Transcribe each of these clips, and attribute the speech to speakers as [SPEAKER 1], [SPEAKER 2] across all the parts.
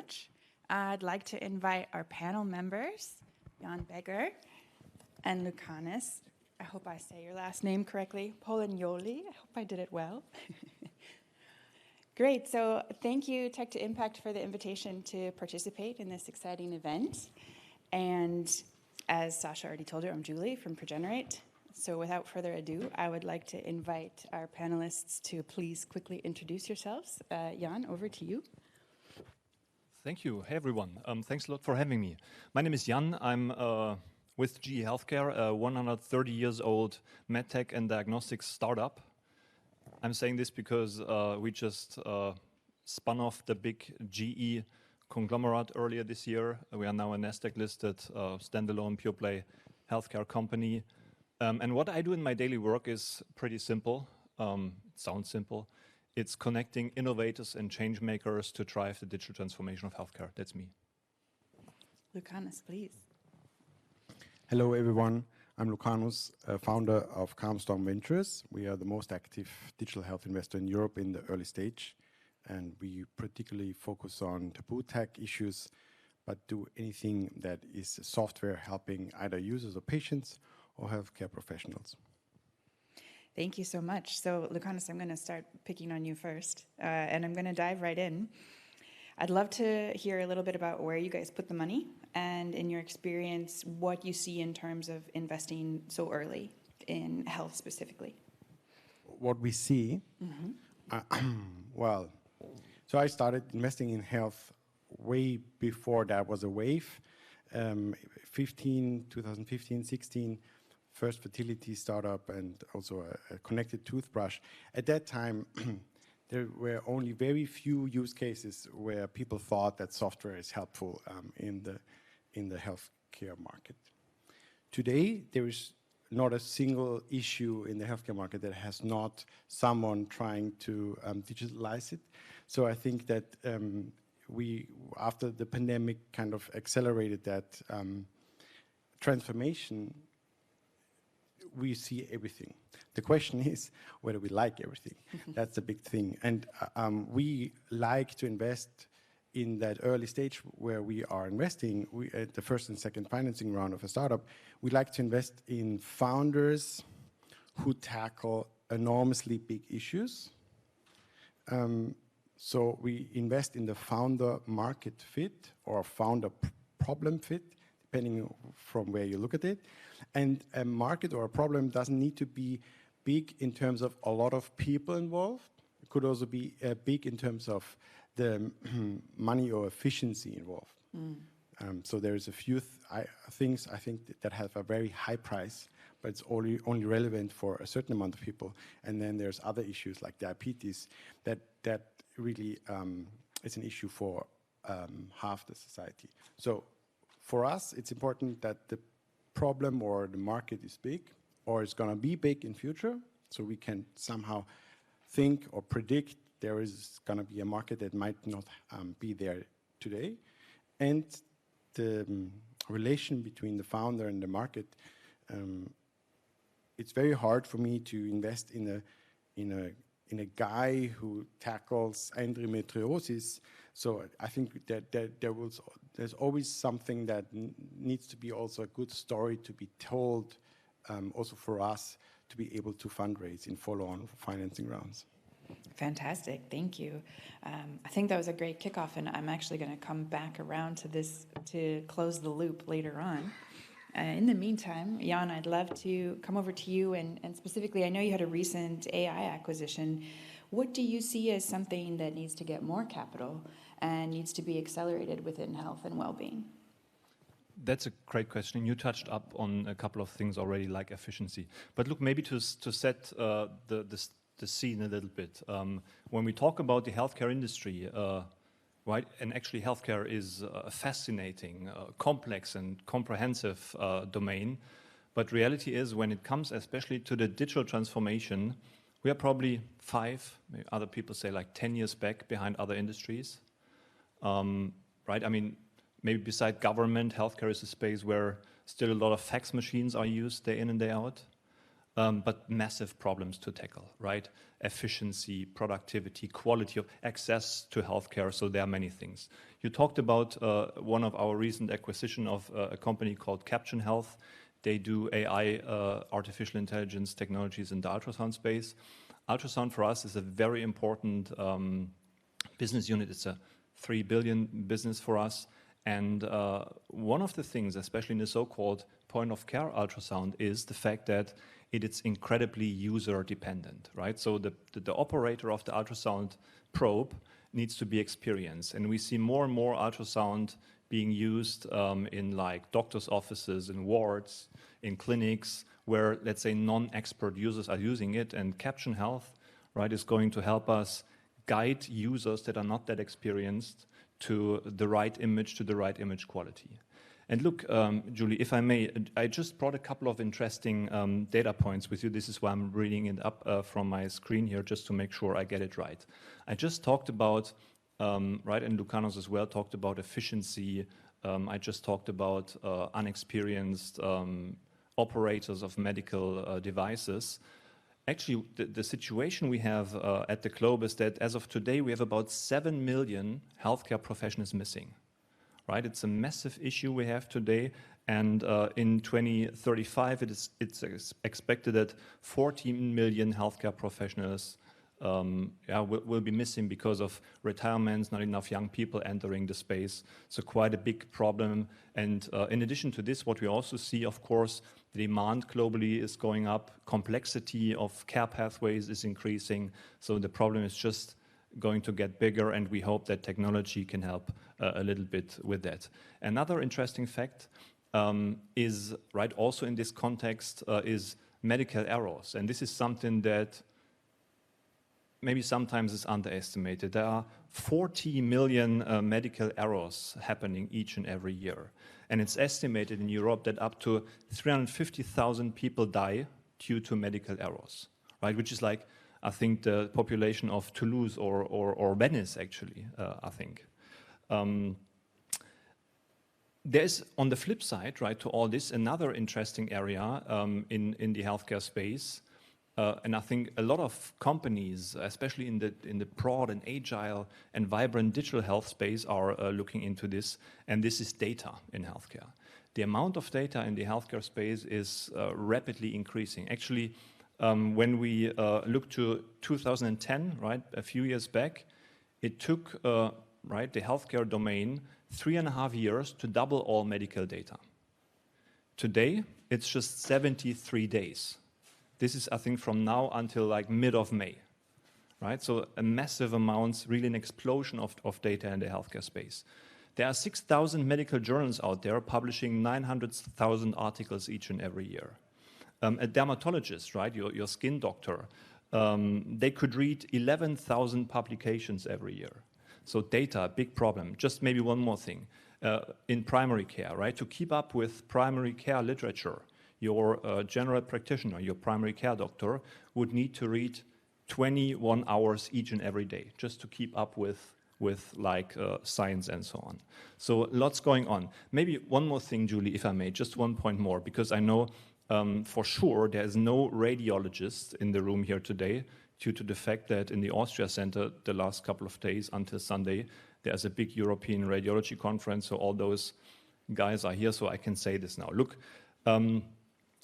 [SPEAKER 1] much. I'd like to invite our panel members, Jan Beger and Lucanus. I hope I say your last name correctly, Polagnoli. I hope I did it well. Great, so thank you, Tech to Impact, for the invitation to participate in this exciting event. And as Sasha already told you, I'm Julie from Progenerate. So without further ado, I would like to invite our panelists to please quickly introduce yourselves. Jan, over to you.
[SPEAKER 2] Thank you. Hey, everyone. Thanks a lot for having me. My name is Jan. I'm with GE Healthcare, a 130 years old medtech and diagnostics startup. I'm saying this because we just spun off the big GE conglomerate earlier this year. We are now a NASDAQ-listed standalone pure-play healthcare company. And what I do in my daily work is pretty simple. It sounds simple. It's connecting innovators and change makers to drive the digital transformation of healthcare. That's me.
[SPEAKER 1] Lucanus, please.
[SPEAKER 3] Hello, everyone. I'm Lucanus, founder of Calmstorm Ventures. We are the most active digital health investor in Europe in the early stage. And we particularly focus on taboo tech issues, but do anything that is software helping either users or patients or healthcare professionals.
[SPEAKER 1] Thank you so much. So, Lucanus, I'm going to start picking on you first, and I'm going to dive right in. I'd love to hear a little bit about where you guys put the money and, in your experience, what you see in terms of investing so early in health specifically.
[SPEAKER 3] What we see, well, so I started investing in health way before that was a wave. 2015, 16, first fertility startup and also a connected toothbrush. At that time, there were only very few use cases where people thought that software is helpful in the healthcare market. Today, there is not a single issue in the healthcare market that has not someone trying to digitalize it. So I think that we, after the pandemic, kind of accelerated that transformation. We see everything. The question is whether we like everything. That's the big thing. And we like to invest in that early stage where we are investing. We, at the first and second financing round of a startup, we like to invest in founders who tackle enormously big issues. So we invest in the founder market fit or founder problem fit, depending from where you look at it. And a market or a problem doesn't need to be big in terms of a lot of people involved. It could also be big in terms of the money or efficiency involved. So there's a few things I think that have a very high price, but it's only relevant for a certain amount of people. And then there's other issues like diabetes that really is an issue for half the society. So for us, it's important that the problem or the market is big, or it's going to be big in future, so we can somehow think or predict there is going to be a market that might not be there today. And the relation between the founder and the market, it's very hard for me to invest in a guy who tackles endometriosis. So I think that there's always something that needs to be also a good story to be told, also for us to be able to fundraise in follow-on financing rounds.
[SPEAKER 1] Fantastic, thank you. I think that was a great kickoff, and I'm actually going to come back around to this to close the loop later on. In the meantime, Jan, I'd love to come over to you, and specifically, I know you had a recent AI acquisition. What do you see as something that needs to get more capital and needs to be accelerated within health and well-being?
[SPEAKER 2] That's a great question. You touched up on a couple of things already, like efficiency. But look, maybe to set the scene a little bit. When we talk about the healthcare industry, right, and actually healthcare is a fascinating, complex and comprehensive domain. But reality is, when it comes especially to the digital transformation, we are probably 5, maybe other people say like 10 years back behind other industries. Right? I mean, maybe beside government, healthcare is a space where still a lot of fax machines are used day in and day out. but massive problems to tackle, right? Efficiency, productivity, quality of access to healthcare. So there are many things. You talked about one of our recent acquisition of a company called Caption Health. They do AI, artificial intelligence technologies in the ultrasound space. Ultrasound for us is a very important business unit. It's a 3 billion business for us. And one of the things, especially in the so-called point-of-care ultrasound, is the fact that it's incredibly user-dependent, right? So the operator of the ultrasound probe needs to be experienced. And we see more and more ultrasound being used in like doctor's offices, in wards, in clinics, where, let's say, non-expert users are using it. And Caption Health, right, is going to help us guide users that are not that experienced to the right image quality. And look, Julie, if I may, I just brought a couple of interesting data points with you. This is why I'm reading it up from my screen here, just to make sure I get it right. I just talked about, right, and Lucanus as well talked about efficiency. I just talked about unexperienced operators of medical devices. Actually, the situation we have at the globe is that as of today, we have about 7 million healthcare professionals missing, right? It's a massive issue we have today. And in 2035, it's expected that 14 million healthcare professionals will be missing because of retirements, not enough young people entering the space. So quite a big problem. And in addition to this, what we also see, of course, the demand globally is going up. Complexity of care pathways is increasing. So the problem is just going to get bigger, and we hope that technology can help a little bit with that. Another interesting fact is, right, also in this context, is medical errors. And this is something that maybe sometimes is underestimated. There are 40 million medical errors happening each and every year. And it's estimated in Europe that up to 350,000 people die due to medical errors, right? Which is like, I think, the population of Toulouse or Venice, actually, I think. There's, on the flip side, right, to all this, another interesting area in the healthcare space. And I think a lot of companies, especially in the broad and agile and vibrant digital health space, are looking into this. And this is data in healthcare. The amount of data in the healthcare space is rapidly increasing. Actually, when we look to 2010, right, a few years back, it took right, the healthcare domain 3.5 years to double all medical data. Today, it's just 73 days. This is, I think, from now until like mid of May, right? So a massive amount, really an explosion of data in the healthcare space. There are 6,000 medical journals out there publishing 900,000 articles each and every year. A dermatologist, right, your skin doctor, they could read 11,000 publications every year. So data, big problem. Just maybe one more thing. In primary care, right, to keep up with primary care literature, your general practitioner, your primary care doctor, would need to read 21 hours each and every day just to keep up with like science and so on. So lots going on. Maybe one more thing, Julie, if I may, just one point more, because I know for sure there is no radiologist in the room here today due to the fact that in the Austria Center the last couple of days until Sunday, there's a big European radiology conference, so all those guys are here, so I can say this now. Look, a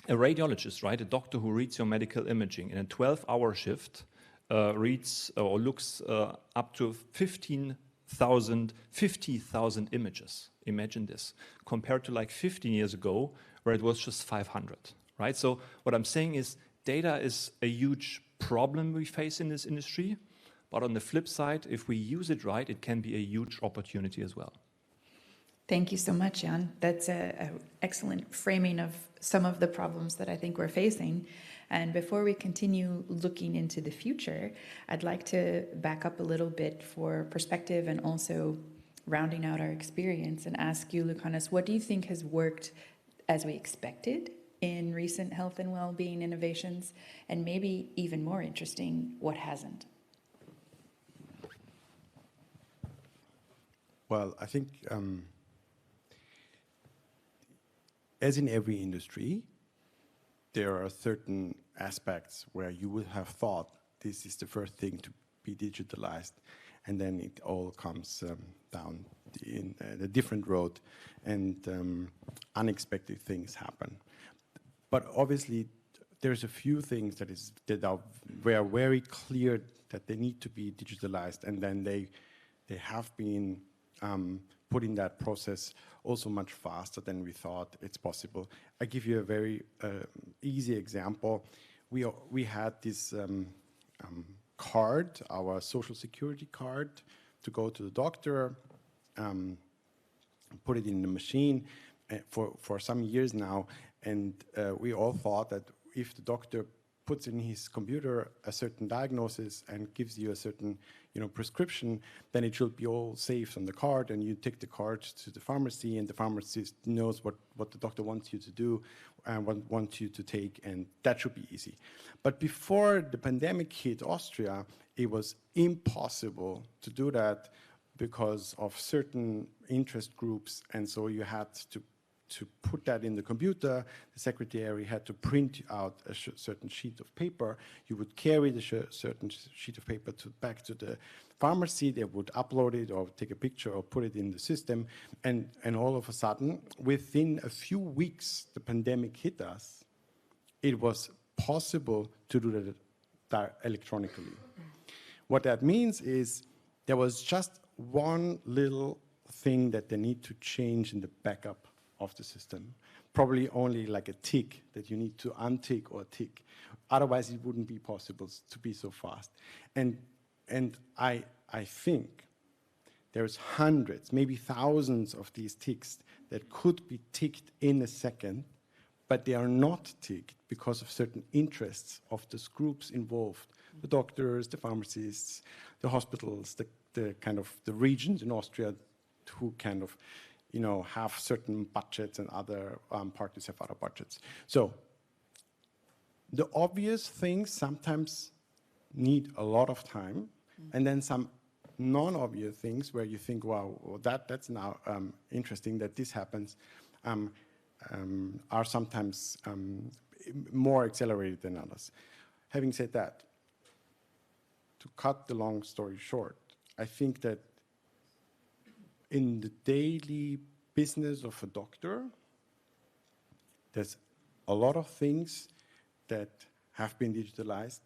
[SPEAKER 2] radiologist, right, a doctor who reads your medical imaging in a 12-hour shift reads or looks up to 50,000 images. Imagine this, compared to like 15 years ago, where it was just 500, right? So what I'm saying is data is a huge problem we face in this industry, but on the flip side, if we use it right, it can be a huge opportunity as well.
[SPEAKER 1] Thank you so much, Jan. That's an excellent framing of some of the problems that I think we're facing. And before we continue looking into the future, I'd like to back up a little bit for perspective and also rounding out our experience and ask you, Lucanus, what do you think has worked as we expected in recent health and well-being innovations? And maybe even more interesting, what hasn't?
[SPEAKER 3] Well, I think as in every industry, there are certain aspects where you would have thought this is the first thing to be digitalized, and then it all comes down in a different road, and unexpected things happen. But obviously, there's a few things that were very clear that they need to be digitalized, and then they have been put in that process also much faster than we thought it's possible. I give you a very easy example. We had this card, our social security card, to go to the doctor, put it in the machine for some years now, and we all thought that if the doctor puts in his computer a certain diagnosis and gives you a certain prescription, then it should be all saved on the card, and you take the card to the pharmacy, and the pharmacist knows what the doctor wants you to do and wants you to take, and that should be easy. But before the pandemic hit Austria, it was impossible to do that because of certain interest groups, and so you had to put that in the computer. The secretary had to print out a certain sheet of paper. You would carry the certain sheet of paper back to the pharmacy. They would upload it or take a picture or put it in the system. And all of a sudden, within a few weeks, the pandemic hit us. It was possible to do that electronically. What that means is there was just one little thing that they need to change in the backup of the system. Probably only like a tick that you need to untick or tick. Otherwise, it wouldn't be possible to be so fast. And I think there's hundreds, maybe thousands of these ticks that could be ticked in a second, but they are not ticked because of certain interests of those groups involved. The doctors, the pharmacists, the hospitals, the regions in Austria who kind of have certain budgets, and other parties have other budgets. So the obvious things sometimes need a lot of time, and then some non-obvious things where you think, wow, well, that's now interesting that this happens, are sometimes more accelerated than others. Having said that, to cut the long story short, I think that in the daily business of a doctor, there's a lot of things that have been digitalized.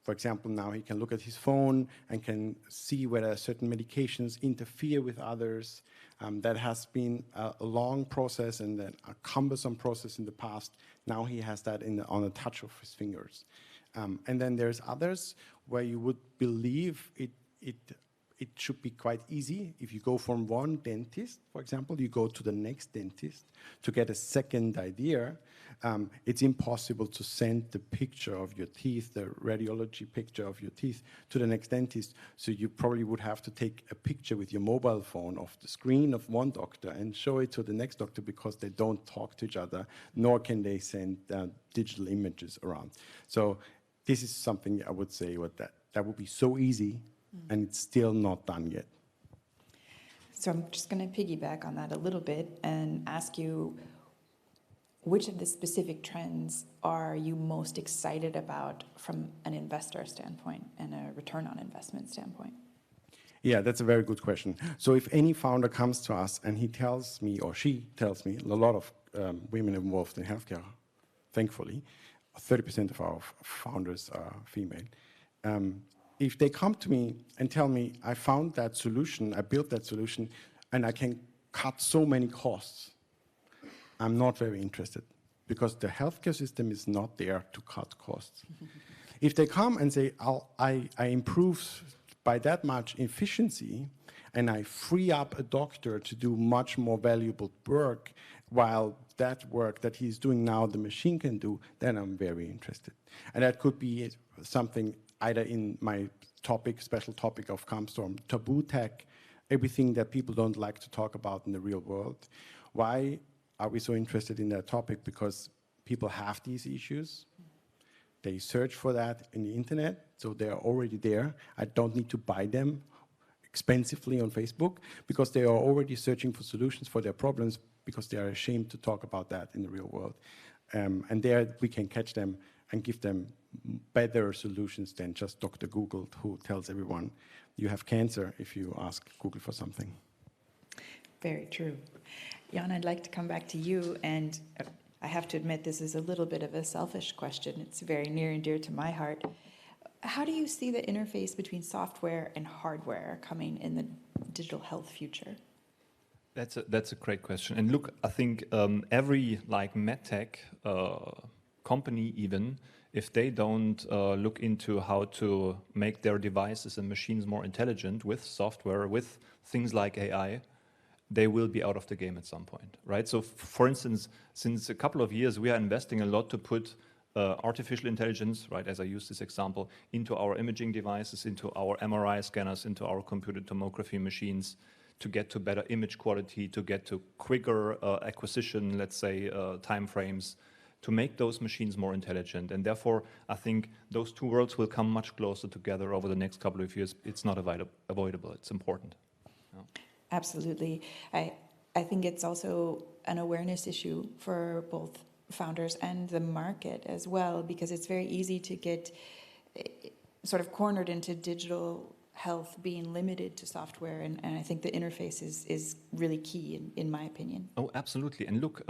[SPEAKER 3] For example, now he can look at his phone and can see whether certain medications interfere with others. That has been a long process and a cumbersome process in the past. Now he has that on a touch of his fingers. And then there's others where you would believe it should be quite easy. If you go from one dentist, for example, you go to the next dentist to get a second idea. It's impossible to send the picture of your teeth, the radiology picture of your teeth, to the next dentist. So you probably would have to take a picture with your mobile phone of the screen of one doctor and show it to the next doctor, because they don't talk to each other, nor can they send digital images around. So this is something I would say that would be so easy, and it's still not done yet.
[SPEAKER 1] So I'm just going to piggyback on that a little bit and ask you, which of the specific trends are you most excited about from an investor standpoint and a return on investment standpoint?
[SPEAKER 3] Yeah, that's a very good question. So if any founder comes to us and he tells me, or she tells me, a lot of women involved in healthcare, thankfully, 30% of our founders are female. If they come to me and tell me, I found that solution, I built that solution, and I can cut so many costs, I'm not very interested, because the healthcare system is not there to cut costs. If they come and say, I improve by that much efficiency, and I free up a doctor to do much more valuable work, while that work that he's doing now the machine can do, then I'm very interested. And that could be something either in my special topic of CAMStorm, taboo tech, everything that people don't like to talk about in the real world. Why are we so interested in that topic? Because people have these issues. They search for that in the internet, so they are already there. I don't need to buy them expensively on Facebook, because they are already searching for solutions for their problems because they are ashamed to talk about that in the real world. And there we can catch them and give them better solutions than just Dr. Google, who tells everyone you have cancer if you ask Google for something.
[SPEAKER 1] Very true. Jan, I'd like to come back to you, and I have to admit this is a little bit of a selfish question. It's very near and dear to my heart. How do you see the interface between software and hardware coming in the digital health future?
[SPEAKER 2] That's a great question. And look, I think every medtech company, even if they don't look into how to make their devices and machines more intelligent with software, with things like AI, they will be out of the game at some point, right? So, for instance, since a couple of years, we are investing a lot to put artificial intelligence, right, as I use this example, into our imaging devices, into our MRI scanners, into our computed tomography machines, to get to better image quality, to get to quicker acquisition, let's say, time frames, to make those machines more intelligent. And therefore, I think those two worlds will come much closer together over the next couple of years. It's not avoidable. It's important. Yeah.
[SPEAKER 1] Absolutely. I think it's also an awareness issue for both founders and the market as well, because it's very easy to get sort of cornered into digital health being limited to software, and I think the interface is really key in my opinion.
[SPEAKER 2] Oh, absolutely. And look,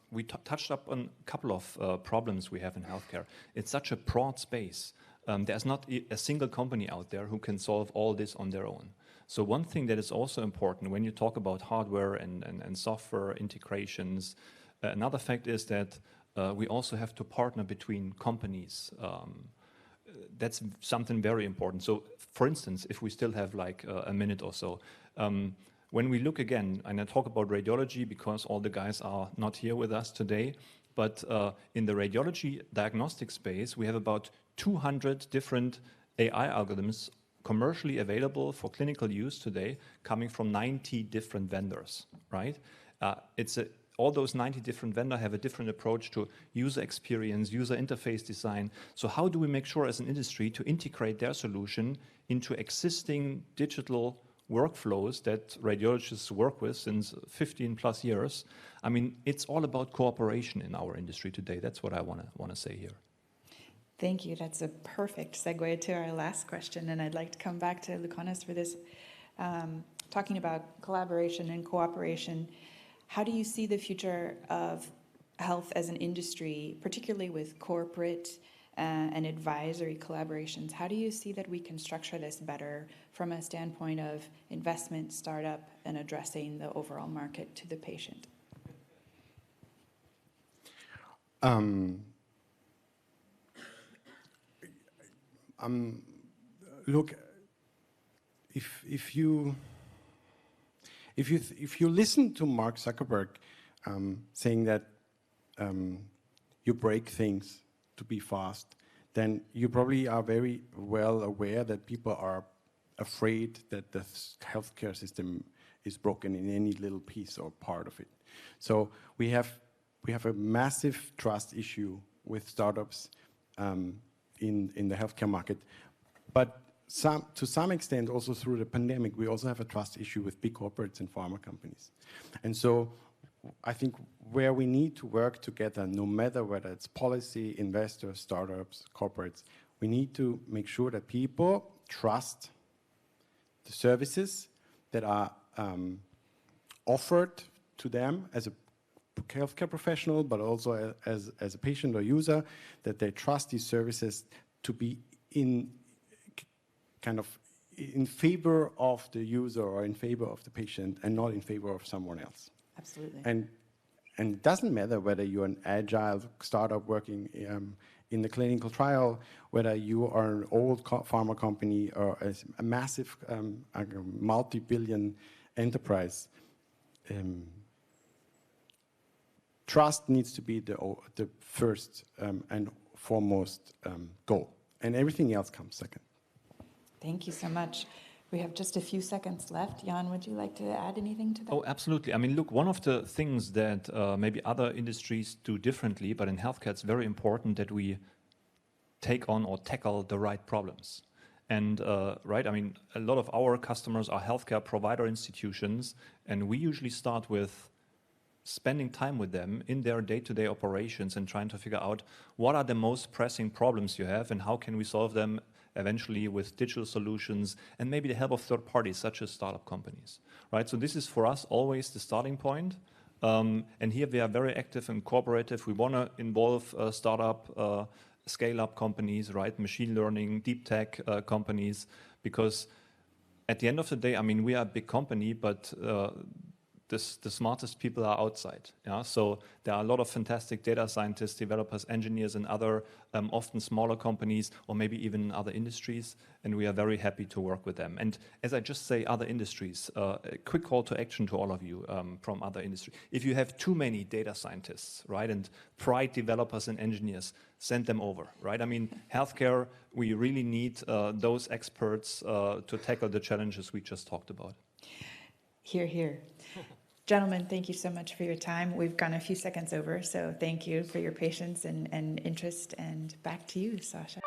[SPEAKER 2] we touched up on a couple of problems we have in healthcare. It's such a broad space. There's not a single company out there who can solve all this on their own. So one thing that is also important when you talk about hardware and software integrations, another fact is that we also have to partner between companies. That's something very important. So, for instance, if we still have a minute or so, when we look again, and I talk about radiology because all the guys are not here with us today, but in the radiology diagnostic space, we have about 200 different AI algorithms commercially available for clinical use today, coming from 90 different vendors, right? All those 90 different vendors have a different approach to user experience, user interface design. So how do we make sure as an industry to integrate their solution into existing digital workflows that radiologists work with since 15 plus years? I mean, it's all about cooperation in our industry today. That's what I want to say here.
[SPEAKER 1] Thank you. That's a perfect segue to our last question, and I'd like to come back to Lucanus for this, talking about collaboration and cooperation. How do you see the future of health as an industry, particularly with corporate and advisory collaborations? How do you see that we can structure this better from a standpoint of investment, startup, and addressing the overall market to the patient?
[SPEAKER 3] Look, if you listen to Mark Zuckerberg saying that you break things to be fast, then you probably are very well aware that people are afraid that the healthcare system is broken in any little piece or part of it. So we have a massive trust issue with startups in the healthcare market, but to some extent also through the pandemic, we also have a trust issue with big corporates and pharma companies. And so I think where we need to work together, no matter whether it's policy, investors, startups, corporates, we need to make sure that people trust the services that are offered to them as a healthcare professional, but also as a patient or user, that they trust these services to be in favor of the user or in favor of the patient and not in favor of someone else.
[SPEAKER 1] Absolutely.
[SPEAKER 3] And it doesn't matter whether you're an agile startup working in the clinical trial, whether you are an old pharma company or a massive multi-billion enterprise. Trust needs to be the first and foremost goal, and everything else comes second.
[SPEAKER 1] Thank you so much. We have just a few seconds left. Jan, would you like to add anything to that?
[SPEAKER 2] Oh, absolutely. I mean, look, one of the things that maybe other industries do differently, but in healthcare it's very important that we take on or tackle the right problems. And right, I mean, a lot of our customers are healthcare provider institutions, and we usually start with spending time with them in their day-to-day operations and trying to figure out what are the most pressing problems you have and how can we solve them eventually with digital solutions and maybe the help of third parties such as startup companies, right? So this is for us always the starting point. And here we are very active and cooperative. We want to involve startup, scale-up companies, right? Machine learning, deep tech companies, because at the end of the day, I mean, we are a big company, but the smartest people are outside. Yeah? So there are a lot of fantastic data scientists, developers, engineers, and other often smaller companies, or maybe even other industries, and we are very happy to work with them. And as I just say, other industries, a quick call to action to all of you from other industries. If you have too many data scientists, right, and pride developers and engineers, send them over, right? I mean, healthcare, we really need those experts to tackle the challenges we just talked about.
[SPEAKER 1] Hear, hear. Gentlemen, thank you so much for your time. We've gone a few seconds over, so thank you for your patience and interest. And back to you, Sasha.